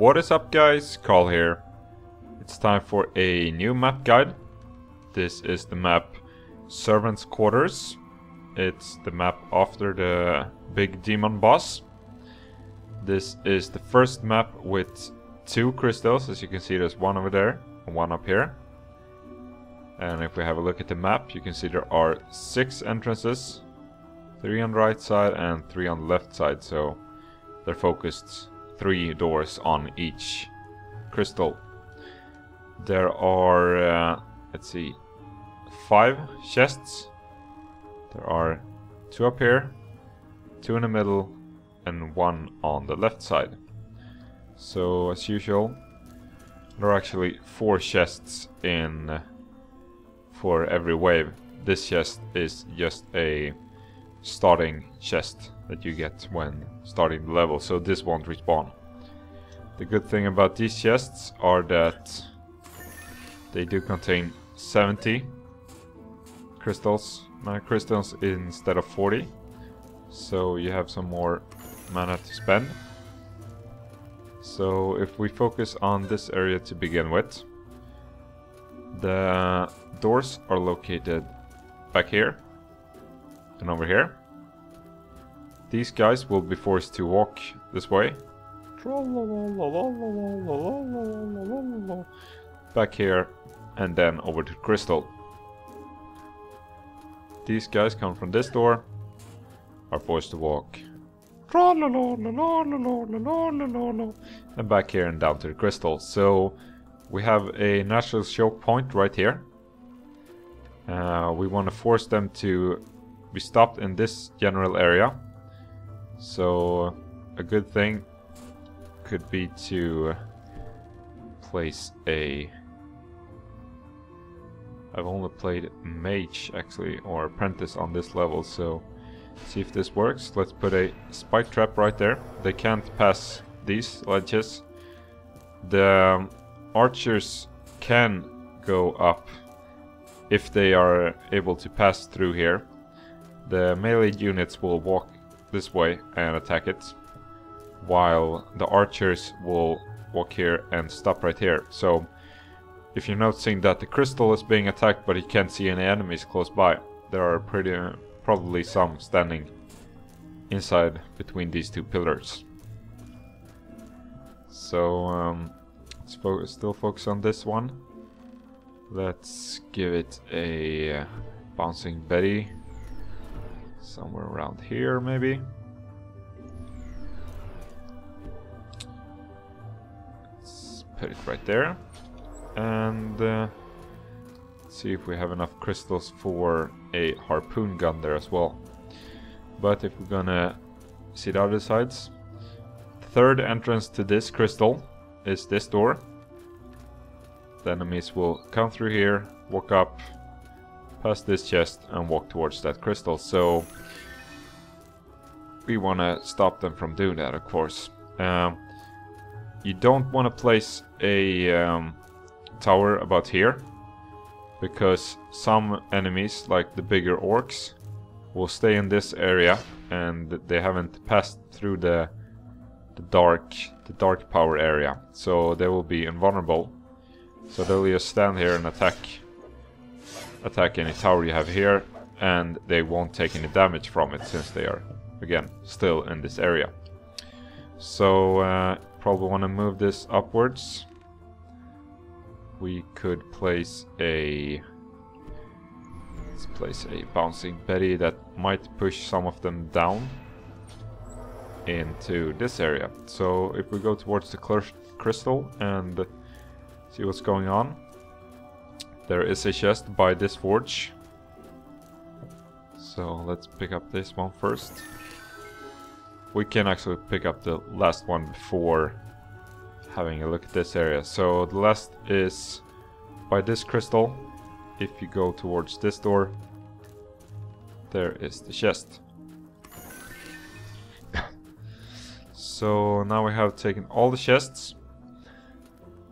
What is up guys, Karl here. It's time for a new map guide. This is the map Servants' Quarters. It's the map after the big demon boss. This is the first map with 2 crystals. As you can see, there's one over there and one up here. And if we have a look at the map, you can see there are 6 entrances. 3 on the right side and 3 on the left side, so they're focused 3 doors on each crystal. There are, let's see, 5 chests. There are 2 up here, 2 in the middle, and 1 on the left side. So, as usual, there are actually 4 chests in for every wave. This chest is just a starting chest that you get when starting the level, so this won't respawn. The good thing about these chests are that they do contain 70 crystals, mana crystals, instead of 40, so you have some more mana to spend. So if we focus on this area to begin with, the doors are located back here and over here. These guys will be forced to walk this way. Back here and then over to the crystal. These guys come from this door, are forced to walk. And back here and down to the crystal. So we have a natural choke point right here. We want to force them to be stopped in this general area. So a good thing could be to place a... I've only played mage actually, or apprentice on this level, so see if this works. Let's put a spike trap right there. They can't pass these ledges. The archers can go up if they are able to pass through here. The melee units will walk this way and attack it, while the archers will walk here and stop right here. So if you're noticing that the crystal is being attacked but you can't see any enemies close by, there are probably some standing inside between these 2 pillars. So let's still focus on this one. Let's give it a bouncing Betty somewhere around here maybe. Let's put it right there. And see if we have enough crystals for a harpoon gun there as well. But if we're gonna see the other sides, the third entrance to this crystal is this door. The enemies will come through here, walk up, past this chest and walk towards that crystal. So we want to stop them from doing that, of course. You don't want to place a tower about here, because some enemies, like the bigger orcs, will stay in this area and they haven't passed through the dark power area, so they will be invulnerable. So they'll just stand here and attack any tower you have here, and they won't take any damage from it since they are, again, still in this area. So probably want to move this upwards. We could place let's place a bouncing Betty that might push some of them down into this area. So if we go towards the crystal and see what's going on, there is a chest by this forge. So let's pick up this one first. We can actually pick up the last one before having a look at this area. So the last is by this crystal. If you go towards this door, there is the chest. So now we have taken all the chests.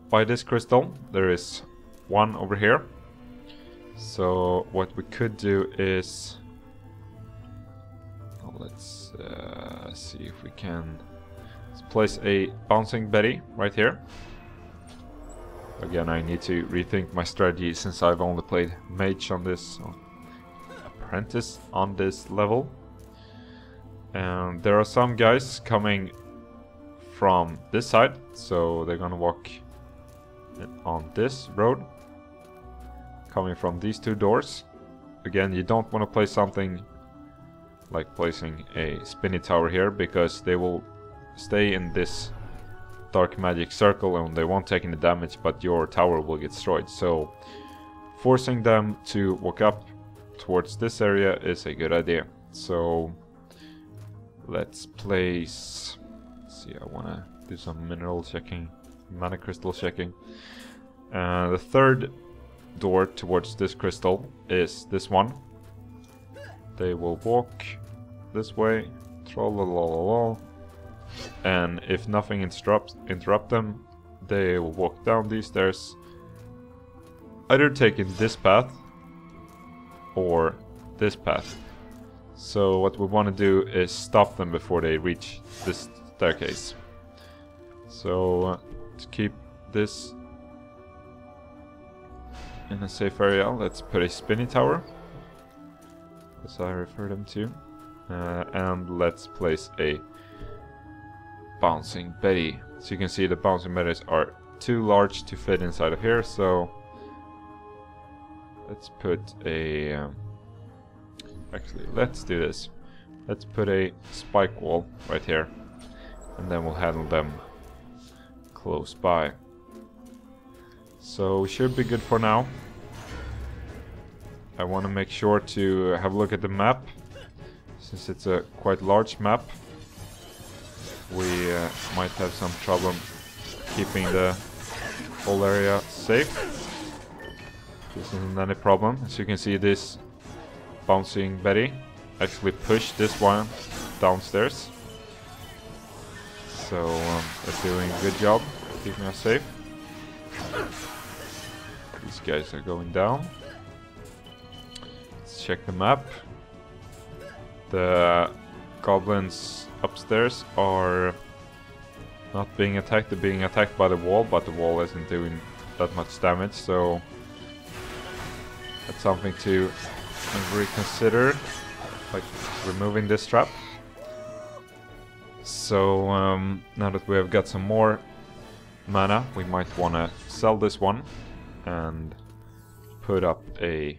By this crystal, there is one over here. So what we could do is, let's see if we can Let's place a bouncing Betty right here. Again, I need to rethink my strategy since I've only played Mage on this, Apprentice on this level. And there are some guys coming from this side, so they're gonna walk on this road, coming from these two doors. Again, you don't want to place something like placing a spinny tower here, because they will stay in this dark magic circle and they won't take any damage, but your tower will get destroyed. So forcing them to walk up towards this area is a good idea. So let's place, let's see, I want to do some mineral checking, mana crystal checking. The third door towards this crystal is this one. They will walk this way, troll, and if nothing interrupt them, they will walk down these stairs, either taking this path or this path. So what we want to do is stop them before they reach this staircase. So to keep this in a safe area, let's put a spinny tower, as I refer them to, and let's place a bouncing Betty. So you can see the bouncing Betties are too large to fit inside of here, so let's put a actually, let's do this. Let's put a spike wall right here, and then we'll handle them close by. So we should be good for now. I want to make sure to have a look at the map, since it's a quite large map. We might have some trouble keeping the whole area safe. This isn't any problem. As you can see, this bouncing Betty actually pushed this one downstairs. So they're doing a good job keeping us safe. These guys are going down. Let's check the map. The goblins upstairs are not being attacked. They're being attacked by the wall, but the wall isn't doing that much damage, so that's something to reconsider, like removing this trap. So now that we have got some more mana, we might want to sell this one and put up a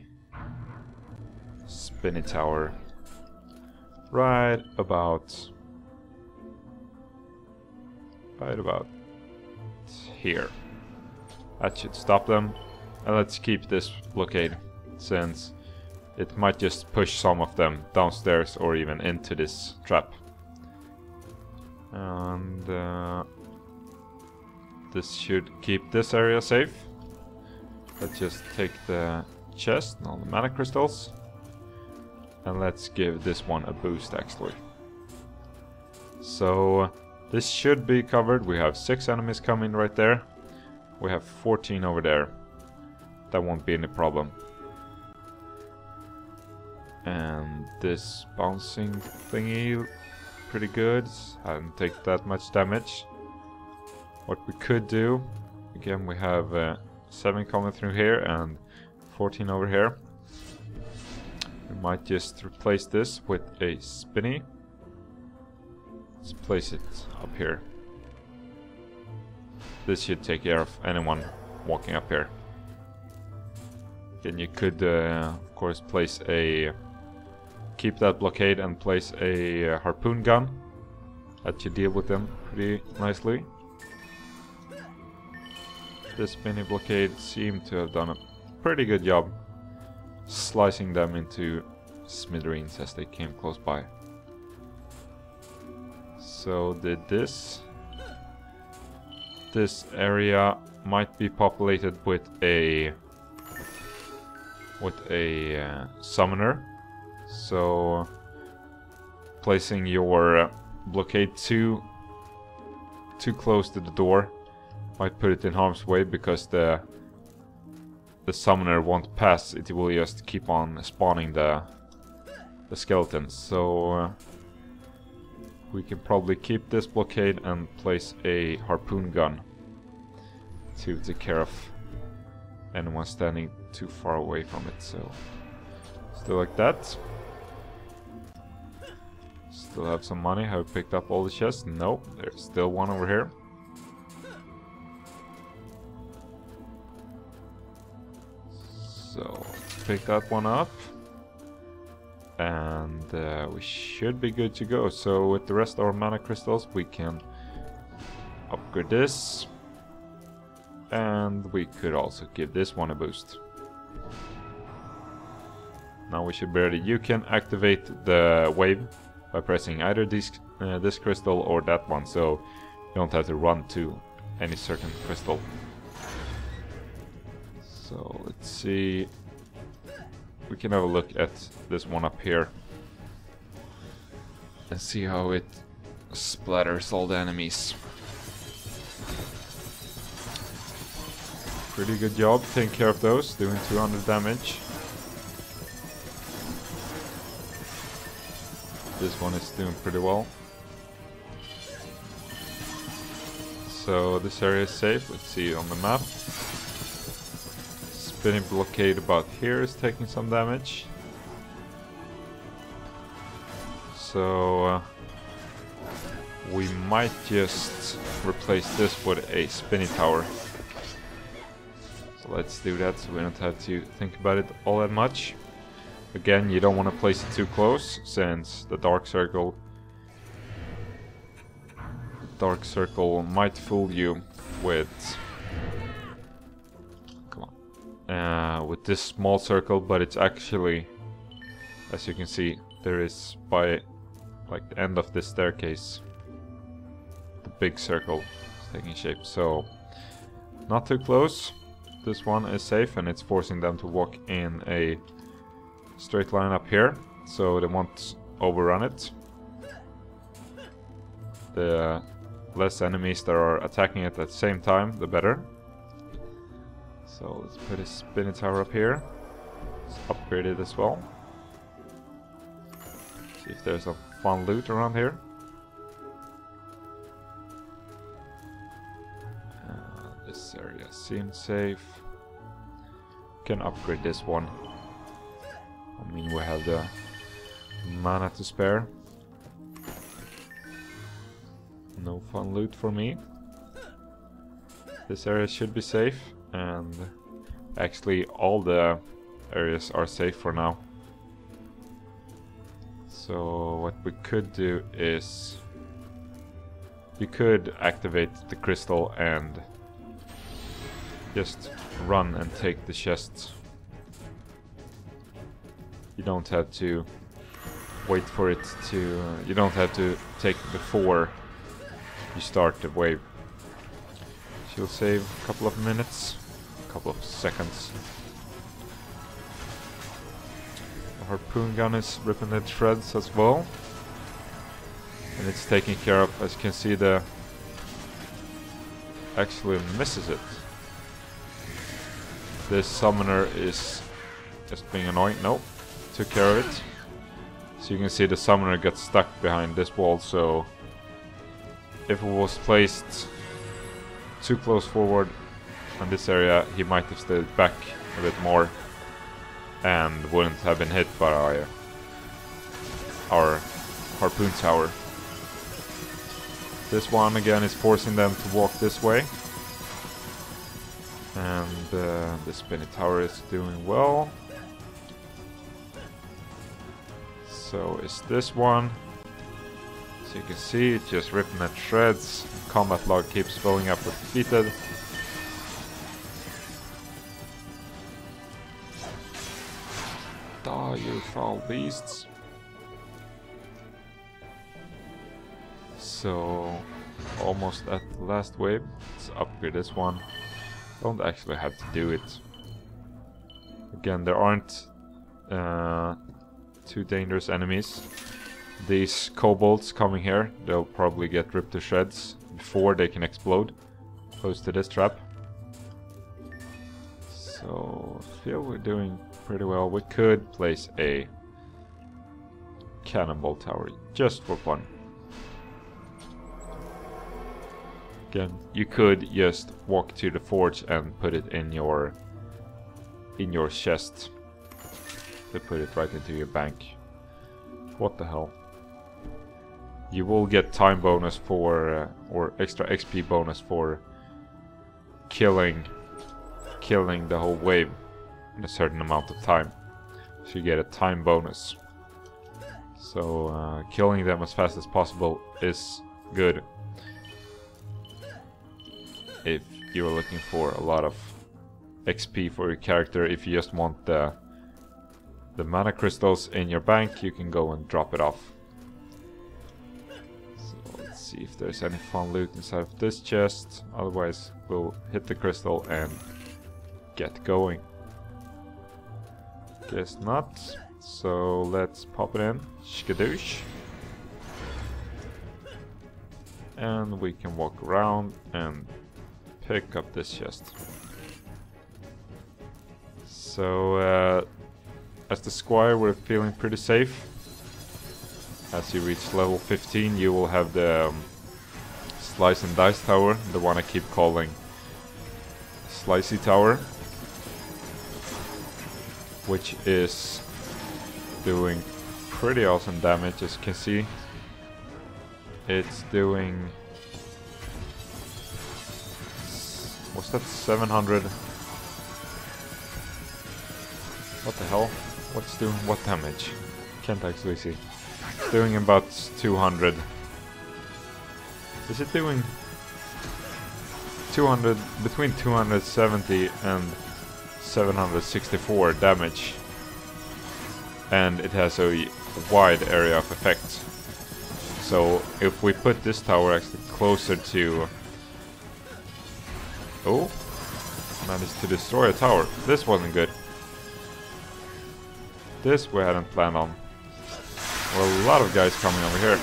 spinny tower right about here. That should stop them. And let's keep this blockade, since it might just push some of them downstairs or even into this trap. And this should keep this area safe. Let's just take the chest and all the mana crystals, and let's give this one a boost actually. So this should be covered. We have 6 enemies coming right there. We have 14 over there. That won't be any problem. And this bouncing thingy, pretty good. I didn't take that much damage. What we could do, again, we have 7 coming through here and 14 over here. We might just replace this with a spinny. Let's place it up here. This should take care of anyone walking up here. Then you could, of course, place a... keep that blockade and place a harpoon gun. That should deal with them pretty nicely. This spinny blockade seemed to have done a pretty good job slicing them into smithereens as they came close by. So did this. This area might be populated with a summoner. So placing your blockade too close to the door might put it in harm's way, because the summoner won't pass. It will just keep on spawning the skeletons. So We can probably keep this blockade and place a harpoon gun to take care of anyone standing too far away from it. So still like that. Still have some money. Have we picked up all the chests? Nope, there's still one over here. So let's pick that one up. And we should be good to go. So with the rest of our mana crystals we can upgrade this. And we could also give this one a boost. Now we should be ready. You can activate the wave by pressing either this crystal or that one, so you don't have to run to any certain crystal. So let's see. We can have a look at this one up here and see how it splatters all the enemies. Pretty good job taking care of those, doing 200 damage. This one is doing pretty well. So this area is safe. Let's see on the map. Spinning blockade about here is taking some damage. So we might just replace this with a spinny tower. So let's do that so we don't have to think about it all that much. Again, you don't want to place it too close, since the dark circle might fool you with, with this small circle, but it's actually, as you can see, there is by like the end of this staircase, the big circle is taking shape. So not too close. This one is safe, and it's forcing them to walk in a straight line up here, so they won't overrun it. The less enemies that are attacking it at the same time, the better. So let's put a spinning tower up here. Let's upgrade it as well. See if there's some fun loot around here. This area seems safe. Can upgrade this one. I mean, we have the mana to spare. No fun loot for me. This area should be safe, and actually all the areas are safe for now. So what we could do is you could activate the crystal and just run and take the chests. You don't have to wait for it to... you don't have to take it before you start the wave. She'll save a couple of minutes, a couple of seconds. The harpoon gun is ripping it to shreds as well. And it's taking care of, as you can see, the... actually misses it. This summoner is just being annoying. Nope, took care of it. So you can see the summoner got stuck behind this wall, so if it was placed too close forward in this area, he might have stayed back a bit more and wouldn't have been hit by our harpoon tower. This one again is forcing them to walk this way. And the spinning tower is doing well. So is this one. So you can see it's just ripping at shreds. Combat log keeps filling up with defeated. Die, you foul beasts. So almost at the last wave. Let's upgrade this one. Don't actually have to do it. Again, there aren't too dangerous enemies. These kobolds coming here, they'll probably get ripped to shreds before they can explode, close to this trap. So I feel we're doing pretty well. We could place a cannonball tower just for fun. Again, you could just walk to the forge and put it in your chest. They put it right into your bank. What the hell? You will get time bonus for or extra XP bonus for killing the whole wave in a certain amount of time. So you get a time bonus. So killing them as fast as possible is good if you're looking for a lot of XP for your character. If you just want the mana crystals in your bank, you can go and drop it off. So let's see if there's any fun loot inside of this chest. Otherwise, we'll hit the crystal and get going. Guess not. So let's pop it in. Skadoosh. And we can walk around and pick up this chest. So as the squire, we're feeling pretty safe. As you reach level 15, you will have the slice and dice tower, the one I keep calling Slicey Tower, which is doing pretty awesome damage. As you can see, it's doing, what's that, 700? What the hell? What's doing what damage? Can't actually see. It's doing about 200. Is it doing 200, between 270 and 764 damage? And it has a wide area of effect. So if we put this tower actually closer to... Oh, managed to destroy a tower. This wasn't good. This we hadn't planned on. Well, a lot of guys coming over here.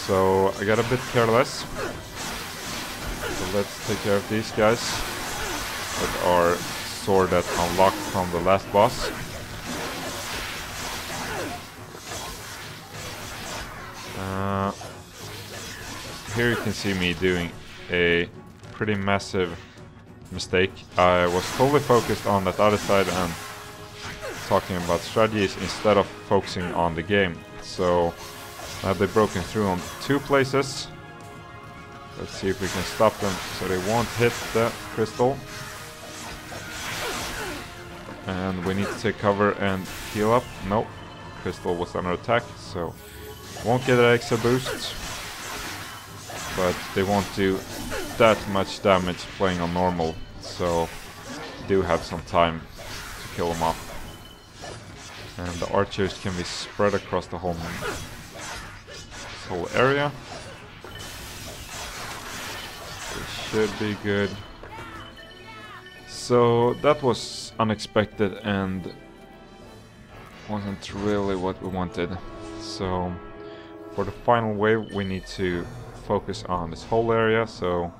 So I got a bit careless. So let's take care of these guys with our sword that unlocked from the last boss. Here you can see me doing a pretty massive mistake. I was totally focused on that other side and talking about strategies instead of focusing on the game. So now they've broken through on 2 places. Let's see if we can stop them so they won't hit the crystal. And we need to take cover and heal up. Nope, crystal was under attack, so won't get an extra boost. But they won't do that much damage playing on normal, so do have some time to kill them off. And the archers can be spread across the whole area. They should be good. So that was unexpected and wasn't really what we wanted. So for the final wave we need to focus on this whole area. So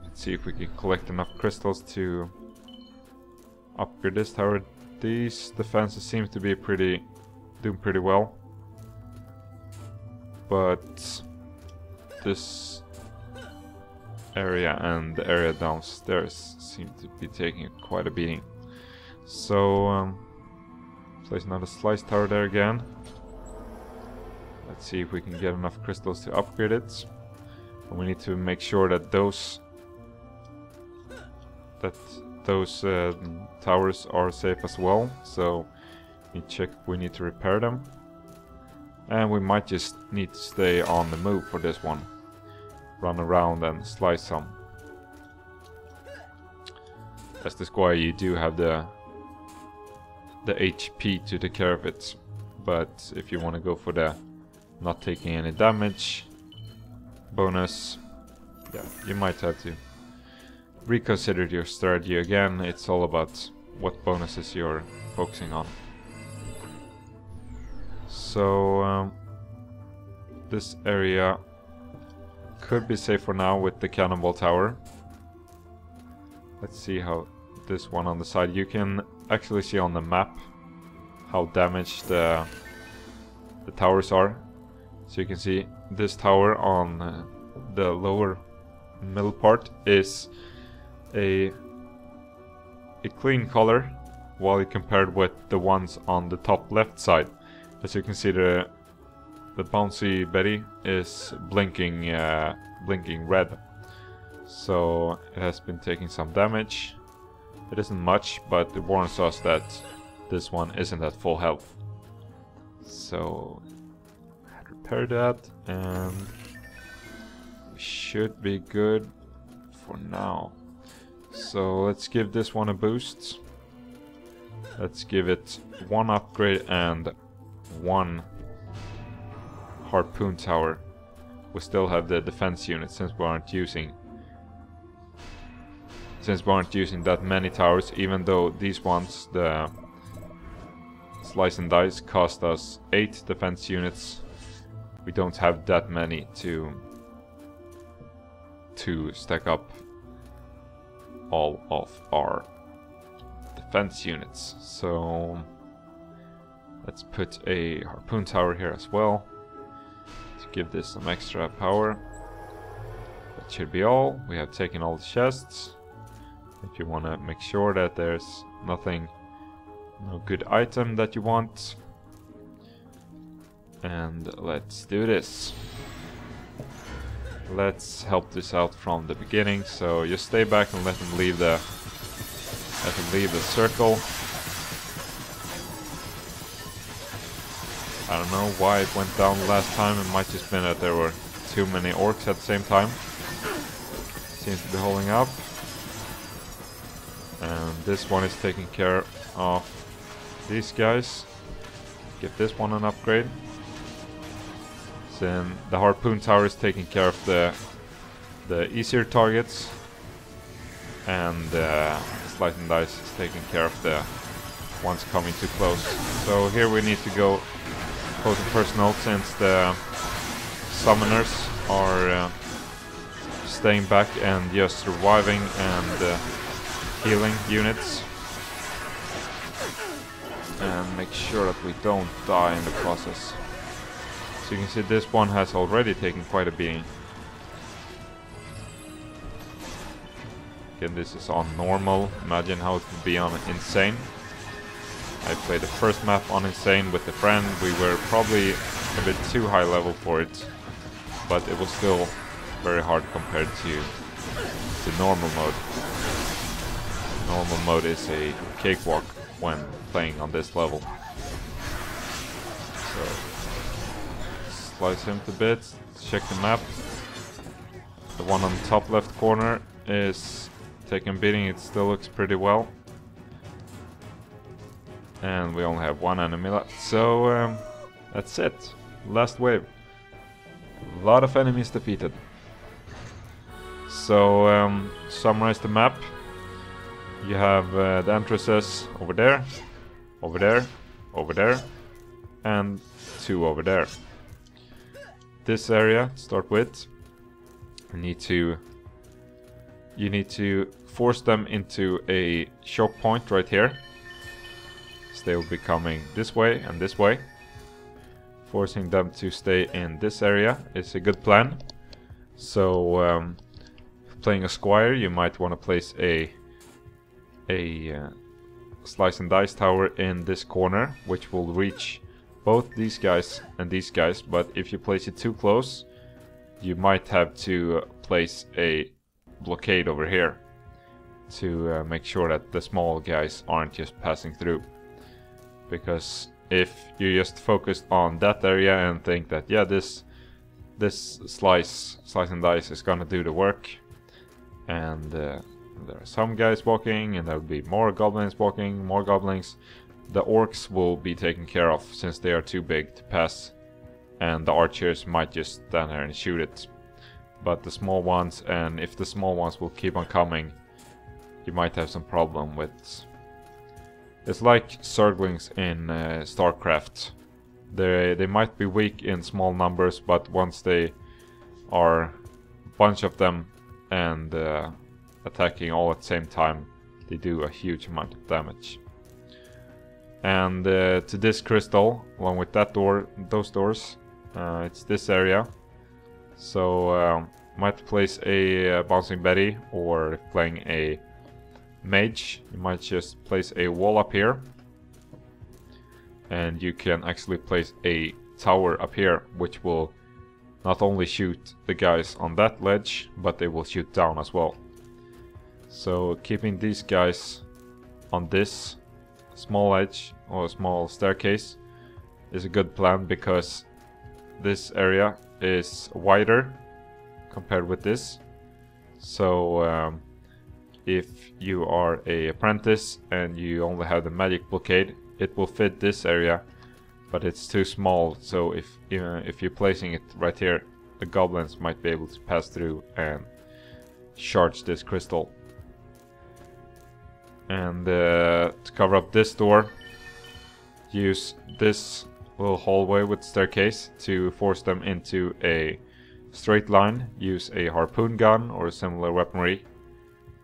let's see if we can collect enough crystals to upgrade this tower. These defenses seem to be doing pretty well, but this area and the area downstairs seem to be taking quite a beating. So place another slice tower there again. Let's see if we can get enough crystals to upgrade it. And we need to make sure that those towers are safe as well. So we check if we need to repair them. And we might just need to stay on the move for this one. Run around and slice some. As the squire, you do have the HP to take care of it. But if you want to go for the not taking any damage bonus, yeah, you might have to reconsider your strategy again. It's all about what bonuses you're focusing on. So this area could be safe for now with the cannonball tower. Let's see how this one on the side, you can actually see on the map how damaged the towers are. So you can see this tower on the lower middle part is a clean color, while you compared with the ones on the top left side. As you can see, the bouncy Betty is blinking red, so it has been taking some damage. It isn't much, but it warns us that this one isn't at full health. So I'd repair that, and we should be good for now. So let's give this one a boost. Let's give it 1 upgrade and 1 harpoon tower. We still have the defense unit since we aren't using that many towers, even though these ones, the slice and dice, cost us 8 defense units. We don't have that many to stack up all of our defense units. So let's put a harpoon tower here as well to give this some extra power. That should be all. We have taken all the chests. If you want to make sure that there's nothing, no good item that you want. And let's do this. Let's help this out from the beginning. So just stay back and let them leave the circle. I don't know why it went down last time. It might just been that there were too many orcs at the same time. Seems to be holding up. And this one is taking care of these guys. Give this one an upgrade. Then the harpoon tower is taking care of the easier targets, and the slice and dice is taking care of the ones coming too close. So here we need to go close and personal, since the summoners are staying back and just surviving and healing units, and make sure that we don't die in the process. So you can see this one has already taken quite a beating. Again, this is on normal. Imagine how it would be on insane. I played the first map on insane with a friend. We were probably a bit too high level for it, but it was still very hard compared to normal mode. Normal mode is a cakewalk when playing on this level. So slice him to bits. Check the map. The one on the top left corner is taking beating. It still looks pretty well. And we only have one enemy left. So that's it. Last wave. A lot of enemies defeated. So summarize the map. You have the entrances over there, over there, over there, and 2 over there. This area, to start with, you need to force them into a choke point right here. So they will be coming this way and this way. Forcing them to stay in this area is a good plan. So playing a squire, you might want to place a slice and dice tower in this corner, which will reach both these guys and these guys. But if you place it too close, you might have to place a blockade over here to make sure that the small guys aren't just passing through. Because if you just focus on that area and think that, yeah, this slice and dice is gonna do the work, and there are some guys walking, and there will be more goblins walking, more goblins. The orcs will be taken care of since they are too big to pass, and the archers might just stand there and shoot it. But the small ones, and if the small ones will keep on coming, you might have some problem with. It's like Zerglings in StarCraft. They might be weak in small numbers, but once they are a bunch of them and attacking all at the same time, they do a huge amount of damage. And to this crystal, along with that door, those doors, it's this area. So might place a bouncing Betty, or if playing a mage, you might just place a wall up here. And you can actually place a tower up here, which will not only shoot the guys on that ledge, but they will shoot down as well. So keeping these guys on this small edge or small staircase is a good plan, because this area is wider compared with this. So if you are a apprentice and you only have the magic blockade, it will fit this area, but it's too small. So if you're placing it right here, the goblins might be able to pass through and charge this crystal. And to cover up this door, use this little hallway with staircase to force them into a straight line. Use a harpoon gun or similar weaponry.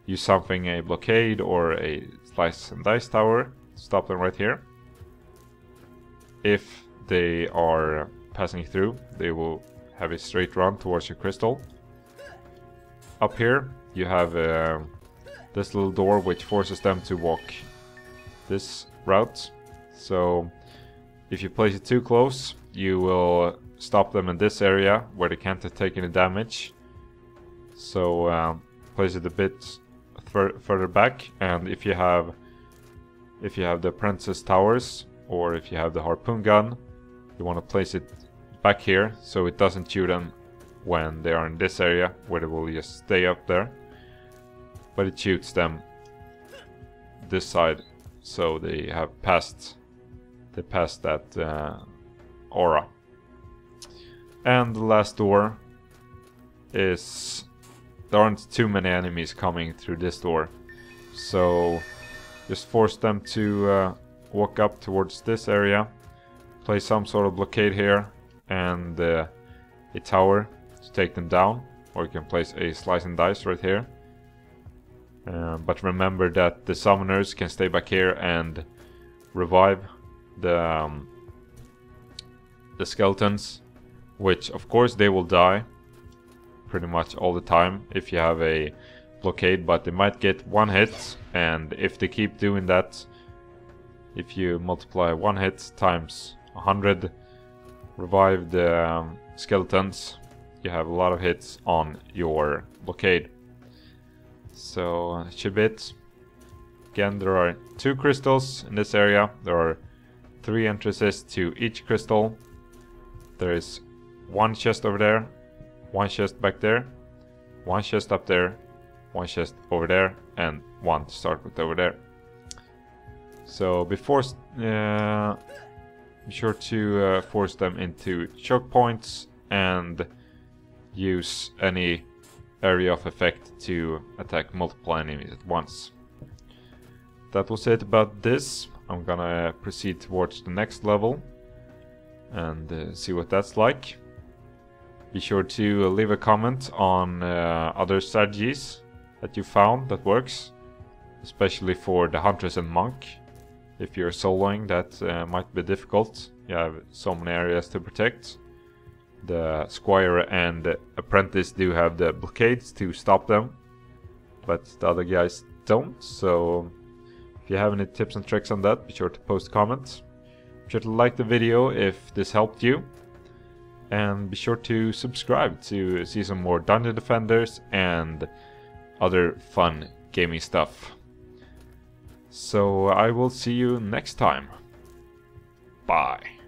Use something, a blockade or a slice and dice tower. Stop them right here. If they are passing through, they will have a straight run towards your crystal. Up here you have this little door which forces them to walk this route. So if you place it too close, you will stop them in this area where they can't take any damage. So place it a bit further back, and if you have the apprentice towers, or if you have the harpoon gun, you want to place it back here so it doesn't shoot them when they are in this area where they will just stay up there, but it shoots them this side, so they have passed that aura. And the last door is, there aren't too many enemies coming through this door, so just force them to walk up towards this area, place some sort of blockade here and a tower to take them down, or you can place a slice and dice right here. But remember that the summoners can stay back here and revive the skeletons, which of course they will die pretty much all the time if you have a blockade, but they might get one hit, and if they keep doing that, if you multiply one hit times 100, revive the skeletons, you have a lot of hits on your blockade. So that should be it. Again, there are 2 crystals in this area. There are 3 entrances to each crystal. There is 1 chest over there, 1 chest back there, 1 chest up there, 1 chest over there, and 1 to start with over there. So be sure to force them into choke points and use any area of effect to attack multiple enemies at once. That was it about this. I'm gonna proceed towards the next level and see what that's like. Be sure to leave a comment on other strategies that you found that works, especially for the Huntress and Monk. If you're soloing, that might be difficult. You have so many areas to protect. The Squire and the Apprentice do have the blockades to stop them, but the other guys don't. So if you have any tips and tricks on that, be sure to post comments. Be sure to like the video if this helped you, and be sure to subscribe to see some more Dungeon Defenders and other fun gaming stuff. So I will see you next time. Bye.